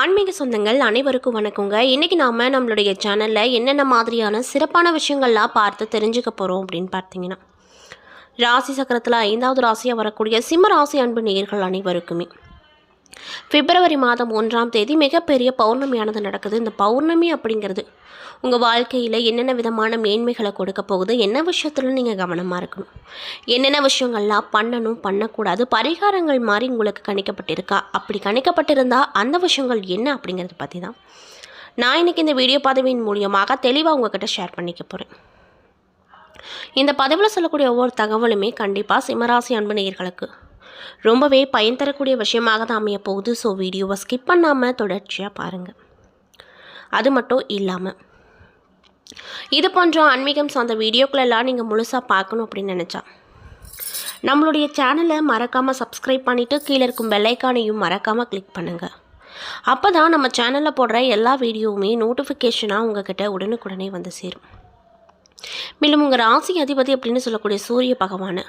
ஆன்மீக சொந்தங்கள் அனைவருக்கும் வணக்கங்க. இன்றைக்கி நாம் நம்மளுடைய சேனலில் என்னென்ன மாதிரியான சிறப்பான விஷயங்கள்லாம் பார்த்து தெரிஞ்சுக்க போகிறோம் அப்படின்னு பார்த்தீங்கன்னா, ராசி சக்கரத்தில் 5வது ராசியாக வரக்கூடிய சிம்ம ராசி அன்பு நேயர்கள் அனைவருக்குமே பிப்ரவரி மாதம் 1ஆம் தேதி மிகப்பெரிய பௌர்ணமியானது நடக்குது. இந்த பௌர்ணமி அப்படிங்கிறது உங்கள் வாழ்க்கையில் என்னென்ன விதமான மேன்மைகளை கொடுக்க போகுது, என்ன விஷயத்தில் நீங்கள் கவனமாக இருக்கணும், என்னென்ன விஷயங்கள்லாம் பண்ணணும் பண்ணக்கூடாது, பரிகாரங்கள் மாதிரி உங்களுக்கு கணிக்கப்பட்டிருக்கா, அப்படி கணிக்கப்பட்டிருந்தால் அந்த விஷயங்கள் என்ன அப்படிங்கிறத பற்றி தான் நான் இன்றைக்கி இந்த வீடியோ பதிவின் மூலியமாக தெளிவாக உங்கள்கிட்ட ஷேர் பண்ணிக்க போகிறேன். இந்த பதிவில் சொல்லக்கூடிய ஒவ்வொரு தகவலுமே கண்டிப்பாக சிம்மராசி அன்பு நேயர்களுக்கு ரொம்பவே பயன் தரக்கூடிய விஷயமாக தான் அமைய போகுது. ஸோ வீடியோவை ஸ்கிப் பண்ணாமல் தொடர்ச்சியாக பாருங்கள். அது மட்டும் இல்லாமல் இது போன்ற ஆன்மீகம் சார்ந்த வீடியோக்களெல்லாம் நீங்கள் முழுசாக பார்க்கணும் அப்படின்னு நினச்சா நம்மளுடைய சேனலை மறக்காமல் சப்ஸ்கிரைப் பண்ணிவிட்டு கீழே இருக்கும் பெல்லைக்கானையும் மறக்காமல் கிளிக் பண்ணுங்கள். அப்போ தான் நம்ம சேனலில் போடுற எல்லா வீடியோவுமே நோட்டிஃபிகேஷனாக உங்கள்கிட்ட உடனுக்குடனே வந்து சேரும். மேலும் உங்கள் ராசி அதிபதி அப்படின்னு சொல்லக்கூடிய சூரிய பகவானை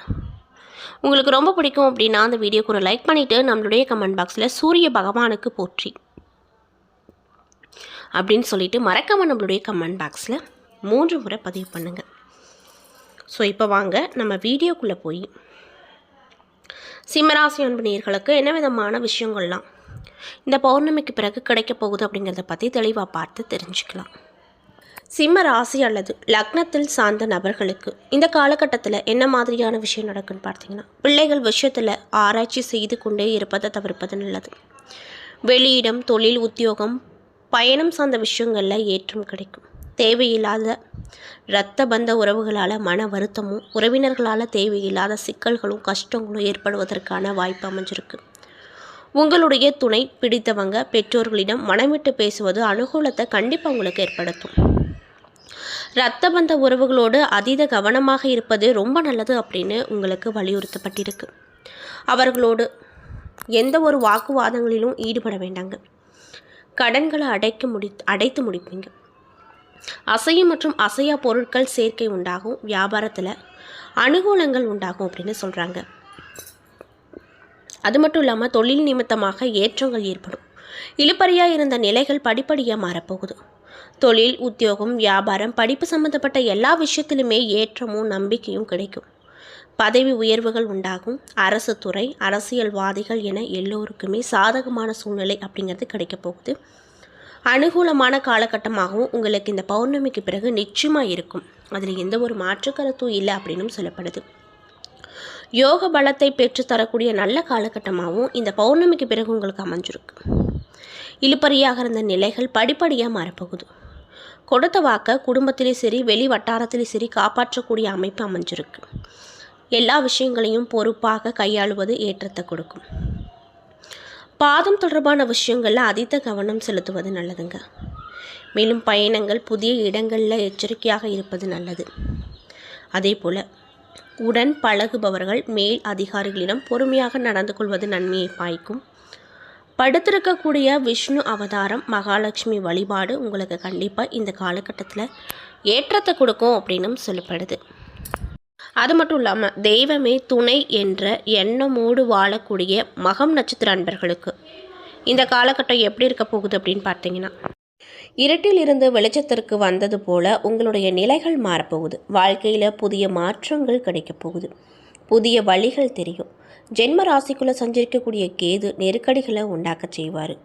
உங்களுக்கு ரொம்ப பிடிக்கும் அப்படின்னா அந்த வீடியோக்கு ஒரு லைக் பண்ணிவிட்டு நம்மளுடைய கமெண்ட் பாக்ஸில் சூரிய பகவானுக்கு போற்றி அப்படின்னு சொல்லிட்டு மறக்காமல் நம்மளுடைய கமெண்ட் பாக்ஸில் 3 முறை பதிவு பண்ணுங்கள். ஸோ இப்போ வாங்க நம்ம வீடியோக்குள்ளே போய் சிம்மராசி அன்பு நேயர்களுக்கு என்ன விதமான விஷயங்கள்லாம் இந்த பௌர்ணமிக்கு பிறகு கிடைக்க போகுது அப்படிங்கிறத பற்றி தெளிவாக பார்த்து தெரிஞ்சுக்கலாம். சிம்ம ராசி அல்லது லக்னத்தில் சார்ந்த நபர்களுக்கு இந்த காலகட்டத்தில் என்ன மாதிரியான விஷயம் நடக்குன்னு பார்த்தீங்கன்னா, பிள்ளைகள் விஷயத்தில் ஆராய்ச்சி செய்து கொண்டே இருப்பதை தவிர்ப்பது நல்லது. வெளியிடம், தொழில், உத்தியோகம், பயணம் சார்ந்த விஷயங்களில் ஏற்றம் கிடைக்கும். தேவையில்லாத இரத்த பந்த உறவுகளால் மன வருத்தமும், உறவினர்களால் தேவையில்லாத சிக்கல்களும் கஷ்டங்களும் ஏற்படுவதற்கான வாய்ப்பு அமைஞ்சிருக்கு. உங்களுடைய துணை பிடித்தவங்க பெற்றோர்களிடம் மனமிட்டு பேசுவது அனுகூலத்தை கண்டிப்பாக உங்களுக்கு ஏற்படுத்தும். இரத்த பந்த உறவுகளோடு அதீத கவனமாக இருப்பது ரொம்ப நல்லது அப்படின்னு உங்களுக்கு வலியுறுத்தப்பட்டிருக்கு. அவர்களோடு எந்த ஒரு வாக்குவாதங்களிலும் ஈடுபட வேண்டாங்க. கடன்களை அடைத்து முடிப்பீங்க. அசையும் மற்றும் அசையா பொருட்கள் சேர்க்கை உண்டாகும். வியாபாரத்தில் அனுகூலங்கள் உண்டாகும் அப்படின்னு சொல்கிறாங்க. அது மட்டும் இல்லாமல் தொழில் நிமித்தமாக ஏற்றங்கள் ஏற்படும். இழுபறியாக இருந்த நிலைகள் படிப்படியாக மாறப்போகுது. தொழில், உத்தியோகம், வியாபாரம், படிப்பு சம்மந்தப்பட்ட எல்லா விஷயத்திலுமே ஏற்றமும் நம்பிக்கையும் கிடைக்கும். பதவி உயர்வுகள் உண்டாகும். அரசு துறை, அரசியல்வாதிகள் என எல்லோருக்குமே சாதகமான சூழ்நிலை அப்படிங்கிறது கிடைக்க போகுது. அனுகூலமான காலகட்டமாகவும் உங்களுக்கு இந்த பௌர்ணமிக்கு பிறகு நிச்சயமாக இருக்கும். அதில் எந்த ஒரு மாற்று கருத்தும் இல்லை அப்படின்னு சொல்லப்படுது. யோக பலத்தை பெற்றுத்தரக்கூடிய நல்ல காலகட்டமாகவும் இந்த பௌர்ணமிக்கு பிறகு உங்களுக்கு அமைஞ்சிருக்கு. இழுபறியாக இருந்த நிலைகள் படிப்படியாக மாறப்போகுது. கொடுத்த வாக்க குடும்பத்திலே சரி வெளி வட்டாரத்திலே சரி காப்பாற்றக்கூடிய அமைப்பு அமைஞ்சிருக்கு. எல்லா விஷயங்களையும் பொறுப்பாக கையாளுவது ஏற்றத்தை கொடுக்கும். பாதம் தொடர்பான விஷயங்களில் அதீத கவனம் செலுத்துவது நல்லதுங்க. மேலும் பயணங்கள், புதிய இடங்களில் எச்சரிக்கையாக இருப்பது நல்லது. அதே போல் உடன் பழகுபவர்கள், மேல் அதிகாரிகளிடம் பொறுமையாக நடந்து கொள்வது நன்மையை பாய்க்கும். படுத்திருக்கக்கூடிய விஷ்ணு அவதாரம், மகாலட்சுமி வழிபாடு உங்களுக்கு கண்டிப்பாக இந்த காலகட்டத்தில் ஏற்றத்தை கொடுக்கும் அப்படின்னும் சொல்லப்படுது. அது மட்டும் இல்லாமல் தெய்வமே துணை என்ற எண்ணமோடு வாழக்கூடிய மகம் நட்சத்திர அன்பர்களுக்கு இந்த காலகட்டம் எப்படி இருக்க போகுது அப்படின்னு பார்த்தீங்கன்னா, இருட்டில் இருந்து வெளிச்சத்திற்கு வந்தது போல் உங்களுடைய நிலைகள் மாறப்போகுது. வாழ்க்கையில் புதிய மாற்றங்கள் கிடைக்க போகுது. புதிய வழிகள் தெரியும். ஜென்ம ராசிக்குள்ளே சஞ்சரிக்கக்கூடிய கேது நெருக்கடிகளை உண்டாக்க செய்வார்.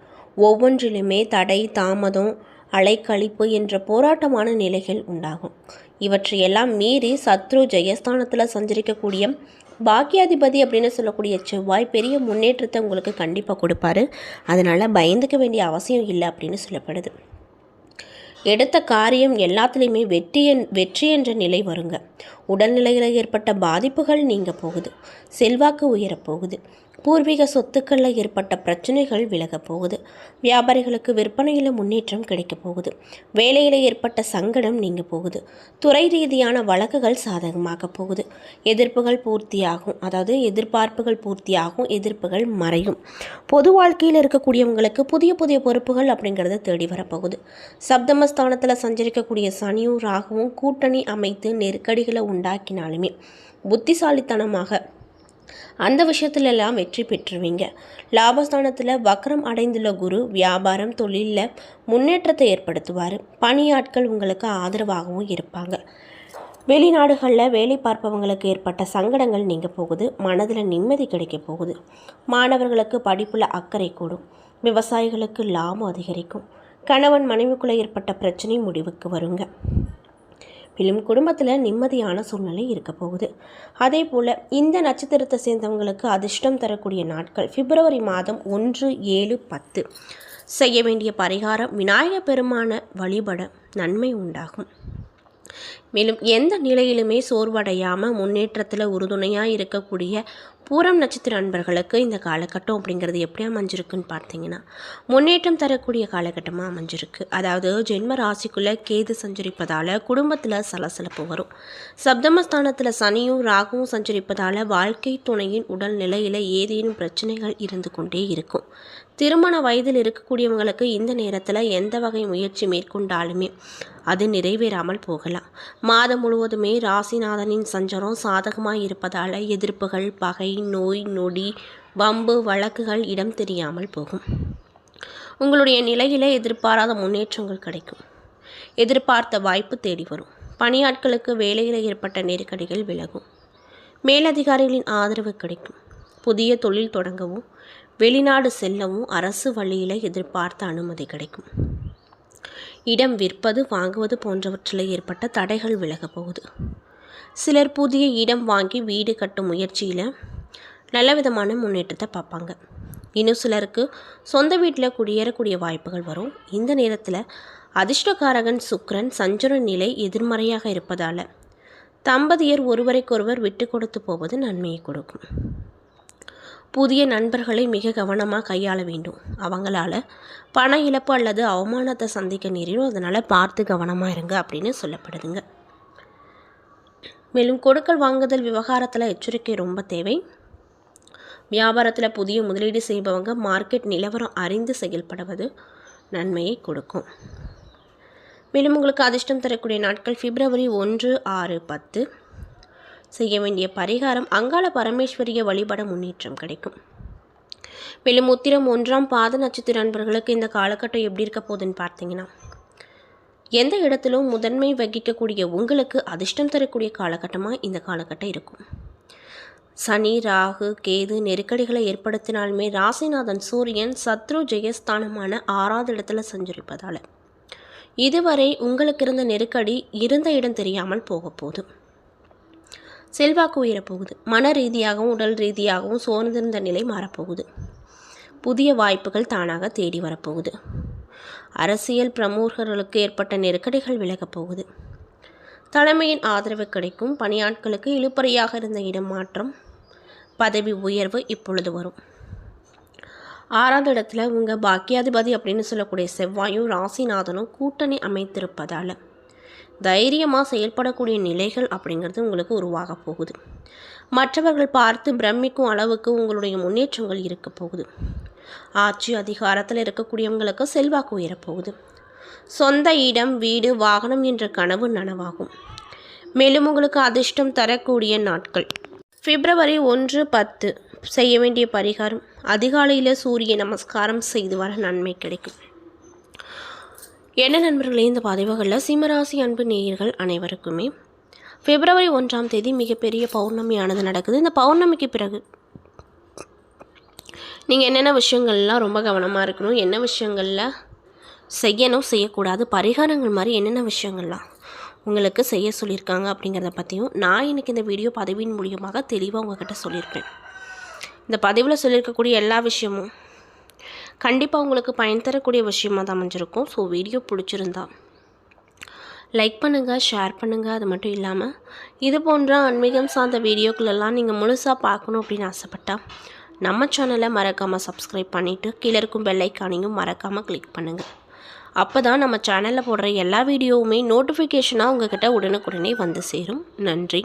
ஒவ்வொன்றிலுமே தடை, தாமதம், அலைக்கழிப்பு என்ற போராட்டமான நிலைகள் உண்டாகும். இவற்றையெல்லாம் மீறி சத்ரு ஜெயஸ்தானத்தில் சஞ்சரிக்கக்கூடிய பாக்கியாதிபதி அப்படின்னு சொல்லக்கூடிய செவ்வாய் பெரிய முன்னேற்றத்தை உங்களுக்கு கண்டிப்பாக கொடுப்பாரு. அதனால் பயந்துக்க வேண்டிய அவசியம் இல்லை அப்படின்னு சொல்லப்படுது. எடுத்த காரியம் எல்லாத்துலேயுமே வெற்றி என்ற நிலை வருங்க. உடல்நிலையில் ஏற்பட்ட பாதிப்புகள் நீங்க போகுது. செல்வாக்கு உயரப்போகுது. பூர்வீக சொத்துக்களில் ஏற்பட்ட பிரச்சனைகள் விலக போகுது. வியாபாரிகளுக்கு விற்பனையில் முன்னேற்றம் கிடைக்க போகுது. வேலையில் ஏற்பட்ட சங்கடம் நீங்க போகுது. துறை ரீதியான வழக்குகள் சாதகமாக போகுது. எதிர்ப்புகள் பூர்த்தியாகும். அதாவது எதிர்பார்ப்புகள் பூர்த்தியாகும், எதிர்ப்புகள் மறையும். பொது வாழ்க்கையில் இருக்கக்கூடியவங்களுக்கு புதிய புதிய பொறுப்புகள் அப்படிங்கிறத தேடி வரப்போகுது. சப்தமஸ்தானத்தில் சஞ்சரிக்கக்கூடிய சனியும் ராகுவும் கூட்டணி அமைத்து நெருக்கடிகளை உண்டாக்கினாலுமே புத்திசாலித்தனமாக அந்த விஷயத்துலலாம் வெற்றி பெற்றுவீங்க. லாபஸ்தானத்தில் வக்ரம் அடைந்துள்ள குரு வியாபாரம் தொழிலில் முன்னேற்றத்தை ஏற்படுத்துவார். பணியாட்கள் உங்களுக்கு ஆதரவாகவும் இருப்பாங்க. வெளிநாடுகளில் வேலை பார்ப்பவங்களுக்கு ஏற்பட்ட சங்கடங்கள் நீங்க போகுது. மனதில் நிம்மதி கிடைக்க போகுது. மாணவர்களுக்கு படிப்புல அக்கறை கூடும். விவசாயிகளுக்கு லாபம் அதிகரிக்கும். கணவன் மனைவிக்குள்ளே ஏற்பட்ட பிரச்சனை முடிவுக்கு வருங்க. மேலும் குடும்பத்தில் நிம்மதியான சூழ்நிலை இருக்க போகுது. அதே போல் இந்த நட்சத்திரத்தை சேர்ந்தவங்களுக்கு அதிர்ஷ்டம் தரக்கூடிய நாட்கள் பிப்ரவரி மாதம் 1, 7, 10. செய்ய வேண்டிய பரிகாரம் விநாயகர் பெருமான வழிபட நன்மை உண்டாகும். மேலும் எந்த நிலையிலுமே சோர்வடையாமல் முன்னேற்றத்தில் உறுதுணையாக இருக்கக்கூடிய பூரம் நட்சத்திர அன்பர்களுக்கு இந்த காலகட்டம் அப்படிங்கிறது எப்படி அமைஞ்சிருக்குன்னு பார்த்தீங்கன்னா முன்னேற்றம் தரக்கூடிய காலகட்டமாக அமைஞ்சிருக்கு. அதாவது ஜென்ம ராசிக்குள்ளே கேது சஞ்சரிப்பதால் குடும்பத்தில் சலசலப்பு வரும். சப்தமஸ்தானத்தில் சனியும் ராகுவும் சஞ்சரிப்பதால் வாழ்க்கை துணையின் உடல் நிலையில் ஏதேனும் பிரச்சனைகள் இருந்து கொண்டே இருக்கும். திருமண வயதில் இருக்கக்கூடியவங்களுக்கு இந்த நேரத்தில் எந்த வகை முயற்சி மேற்கொண்டாலுமே அது நிறைவேறாமல் போகலாம். மாதம் முழுவதுமே ராசிநாதனின் சஞ்சாரம் சாதகமாக இருப்பதால் எதிர்ப்புகள், பகை, நோய் நொடி, வம்பு வழக்குகள் இடம் தெரியாமல் போகும். உங்களுடைய நிலையில எதிர்பாராத முன்னேற்றங்கள் கிடைக்கும். எதிர்பார்த்த வாய்ப்பு தேடி வரும். பணியாட்களுக்கு வேலையில் ஏற்பட்ட நெருக்கடிகள் விலகும். மேலதிகாரிகளின் ஆதரவு கிடைக்கும். புதிய தொழில் தொடங்கவும் வெளிநாடு செல்லவும் அரசு வழியில் எதிர்பார்த்த அனுமதி கிடைக்கும். இடம் விற்பது வாங்குவது போன்றவற்றில் ஏற்பட்ட தடைகள் விலக போகுது. சிலர் புதிய இடம் வாங்கி வீடு கட்டும் முயற்சியில் நல்ல விதமான முன்னேற்றத்தை பார்ப்பாங்க. இன்னும் சிலருக்கு சொந்த வீட்டில் குடியேறக்கூடிய வாய்ப்புகள் வரும். இந்த நேரத்தில் அதிர்ஷ்டகாரகன் சுக்கிரன் சஞ்சர நிலை எதிர்மறையாக இருப்பதால் தம்பதியர் ஒருவரைக்கொருவர் விட்டு கொடுத்து போவது நன்மையை கொடுக்கும். புதிய நண்பர்களை மிக கவனமாக கையாள வேண்டும். அவங்களால பண இழப்பு அல்லது அவமானத்தை சந்திக்க நேரிடும். அதனால் பார்த்து கவனமாக இருங்க அப்படின்னு சொல்லப்படுதுங்க. மேலும் கொடுக்கல் வாங்குதல் விவகாரத்தில் எச்சரிக்கை ரொம்ப தேவை. வியாபாரத்தில் புதிய முதலீடு செய்பவங்க மார்க்கெட் நிலவரம் அறிந்து செயல்படுவது நன்மையை கொடுக்கும். மேலும் உங்களுக்கு அதிர்ஷ்டம் தரக்கூடிய நாட்கள் பிப்ரவரி 1, 6, 10. செய்ய வேண்டிய பரிகாரம் அங்காள பரமேஸ்வரிய வழிபட முன்னேற்றம் கிடைக்கும். மேலும் உத்திரம் 1ஆம் பாத நட்சத்திர அன்பர்களுக்கு இந்த காலகட்டம் எப்படி இருக்க போகுதுன்னு பார்த்தீங்கன்னா எந்த இடத்திலும் முதன்மை வகிக்கக்கூடிய உங்களுக்கு அதிர்ஷ்டம் தரக்கூடிய காலகட்டமாக இந்த காலகட்டம் இருக்கும். சனி, ராகு, கேது நெருக்கடிகளை ஏற்படுத்தினாலுமே ராசிநாதன் சூரியன் சத்ரு ஜெயஸ்தானமான 6வது இடத்துல சஞ்சரிப்பதால் இதுவரை உங்களுக்கு இருந்த நெருக்கடி இருந்த இடம் தெரியாமல் போக போகுது. செல்வாக்கு உயரப்போகுது. மன ரீதியாகவும் உடல் ரீதியாகவும் சோர்ந்திருந்த நிலை மாறப்போகுது. புதிய வாய்ப்புகள் தானாக தேடி வரப்போகுது. அரசியல் பிரமுகர்களுக்கு ஏற்பட்ட நெருக்கடிகள் விலகப் போகுது. தலைமையின் ஆதரவு கிடைக்கும். பணியாட்களுக்கு இழுபறியாக இருந்த இடம் மாற்றம், பதவி உயர்வு இப்பொழுது வரும். 6வது இடத்துல உங்கள் பாக்கியாதிபதி அப்படின்னு சொல்லக்கூடிய செவ்வாயும் ராசிநாதனும் கூட்டணி அமைத்திருப்பதால் தைரியமாக செயல்படக்கூடிய நிலைகள் அப்படிங்கிறது உங்களுக்கு உருவாக போகுது. மற்றவர்கள் பார்த்து பிரமிக்கும் அளவுக்கு உங்களுடைய முன்னேற்றங்கள் இருக்க போகுது. ஆட்சி அதிகாரத்தில் இருக்கக்கூடியவங்களுக்கு செல்வாக்கு உயரப்போகுது. சொந்த இடம், வீடு, வாகனம் என்ற கனவு நனவாகும். மேலும் உங்களுக்கு அதிர்ஷ்டம் தரக்கூடிய நாட்கள் பிப்ரவரி 1, 10. செய்ய வேண்டிய பரிகாரம் அதிகாலையில் சூரிய நமஸ்காரம் செய்து வர நன்மை கிடைக்கும். என்ன நண்பர்களே, இந்த பதிவுகளில் சிம்மராசி அன்பு நேயர்கள் அனைவருக்குமே பிப்ரவரி 1ஆம் தேதி மிகப்பெரிய பௌர்ணமியானது நடக்குது. இந்த பௌர்ணமிக்கு பிறகு நீங்கள் என்னென்ன விஷயங்கள்லாம் ரொம்ப கவனமாக இருக்கணும், என்ன விஷயங்களில் செய்யணும் செய்யக்கூடாது, பரிகாரங்கள் மாதிரி என்னென்ன விஷயங்கள்லாம் உங்களுக்கு செய்ய சொல்லியிருக்காங்க அப்படிங்கிறத பற்றியும் நான் இன்றைக்கி இந்த வீடியோ பதிவின் மூலியமாக தெளிவாக உங்கள்கிட்ட சொல்லியிருப்பேன். இந்த பதிவில் சொல்லியிருக்கக்கூடிய எல்லா விஷயமும் கண்டிப்பாக உங்களுக்கு பயன் தரக்கூடிய விஷயமாக தான் அமைஞ்சிருக்கும். ஸோ வீடியோ பிடிச்சிருந்தா லைக் பண்ணுங்கள், ஷேர் பண்ணுங்கள். அது மட்டும் இல்லாமல் இது போன்ற ஆன்மீகம் சார்ந்த வீடியோக்களெல்லாம் நீங்கள் முழுசாக பார்க்கணும் அப்படின்னு ஆசைப்பட்டால் நம்ம சேனலை மறக்காமல் சப்ஸ்கிரைப் பண்ணிவிட்டு கீழே இருக்கும் பெல் ஐக்கானையும் மறக்காமல் கிளிக் பண்ணுங்கள். அப்போ தான் நம்ம சேனலில் போடுற எல்லா வீடியோவுமே நோட்டிஃபிகேஷனாக உங்கள்கிட்ட உடனுக்குடனே வந்து சேரும். நன்றி.